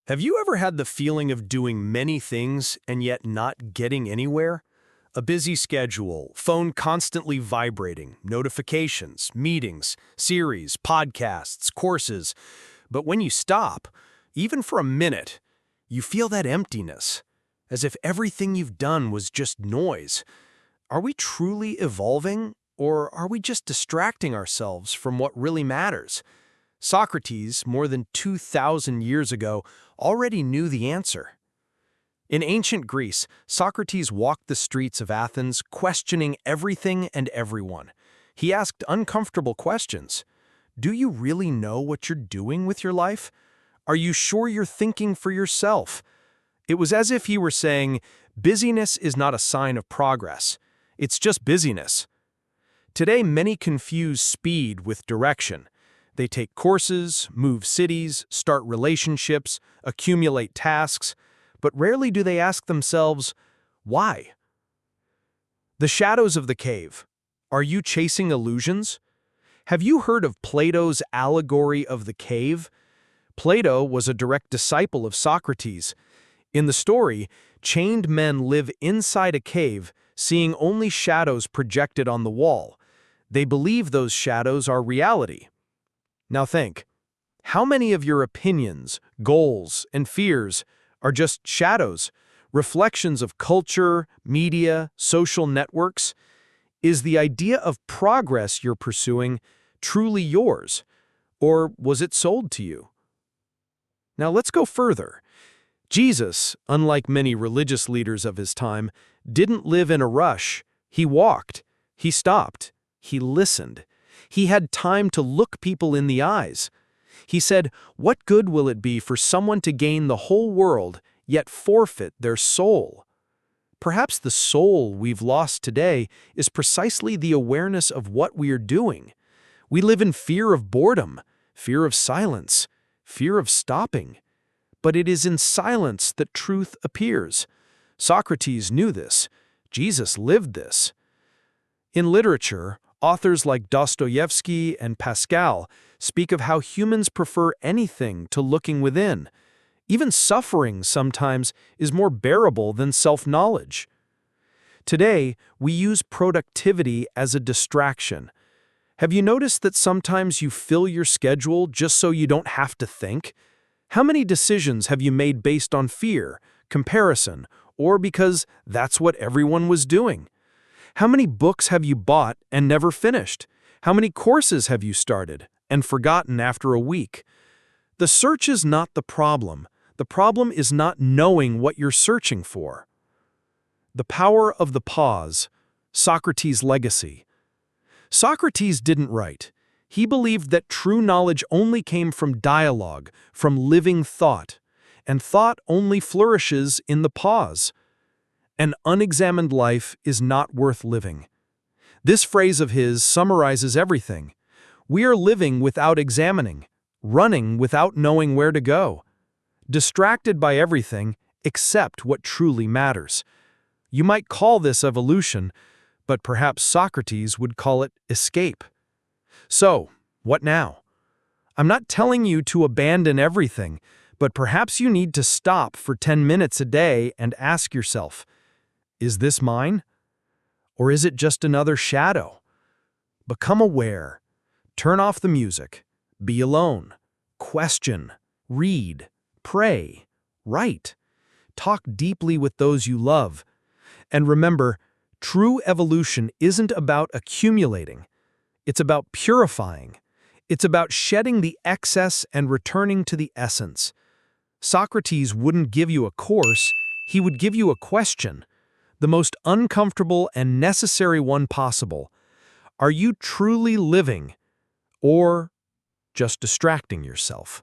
Have you ever had the feeling of doing many things and yet not getting anywhere? A busy schedule, phone constantly vibrating, notifications, meetings, series, podcasts, courses. But when you stop, even for a minute, you feel that emptiness, as if everything you've done was just noise. Are we truly evolving, or are we just distracting ourselves from what really matters? Socrates, more than 2,000 years ago, already knew the answer. In ancient Greece, Socrates walked the streets of Athens, questioning everything and everyone. He asked uncomfortable questions. Do you really know what you're doing with your life? Are you sure you're thinking for yourself? It was as if he were saying, busyness is not a sign of progress. It's just busyness. Today, many confuse speed with direction. They take courses, move cities, start relationships, accumulate tasks, but rarely do they ask themselves, why? The shadows of the cave. Are you chasing illusions? Have you heard of Plato's allegory of the cave? Plato was a direct disciple of Socrates. In the story, chained men live inside a cave, seeing only shadows projected on the wall. They believe those shadows are reality. Now think, how many of your opinions, goals, and fears are just shadows, reflections of culture, media, social networks? Is the idea of progress you're pursuing truly yours, or was it sold to you? Now let's go further. Jesus, unlike many religious leaders of his time, didn't live in a rush. He walked, he stopped, he listened. He had time to look people in the eyes. He said, what good will it be for someone to gain the whole world, yet forfeit their soul? Perhaps the soul we've lost today is precisely the awareness of what we are doing. We live in fear of boredom, fear of silence, fear of stopping. But it is in silence that truth appears. Socrates knew this. Jesus lived this. In literature, authors like Dostoevsky and Pascal speak of how humans prefer anything to looking within. Even suffering sometimes is more bearable than self-knowledge. Today, we use productivity as a distraction. Have you noticed that sometimes you fill your schedule just so you don't have to think? How many decisions have you made based on fear, comparison, or because that's what everyone was doing? How many books have you bought and never finished? How many courses have you started and forgotten after a week? The search is not the problem. The problem is not knowing what you're searching for. The power of the pause, Socrates' legacy. Socrates didn't write. He believed that true knowledge only came from dialogue, from living thought, and thought only flourishes in the pause. An unexamined life is not worth living. This phrase of his summarizes everything. We are living without examining, running without knowing where to go, distracted by everything except what truly matters. You might call this evolution, but perhaps Socrates would call it escape. So, what now? I'm not telling you to abandon everything, but perhaps you need to stop for 10 minutes a day and ask yourself, is this mine? Or is it just another shadow? Become aware. Turn off the music. Be alone. Question. Read. Pray. Write. Talk deeply with those you love. And remember, true evolution isn't about accumulating. It's about purifying. It's about shedding the excess and returning to the essence. Socrates wouldn't give you a course, he would give you a question. The most uncomfortable and necessary one possible. Are you truly living, or just distracting yourself?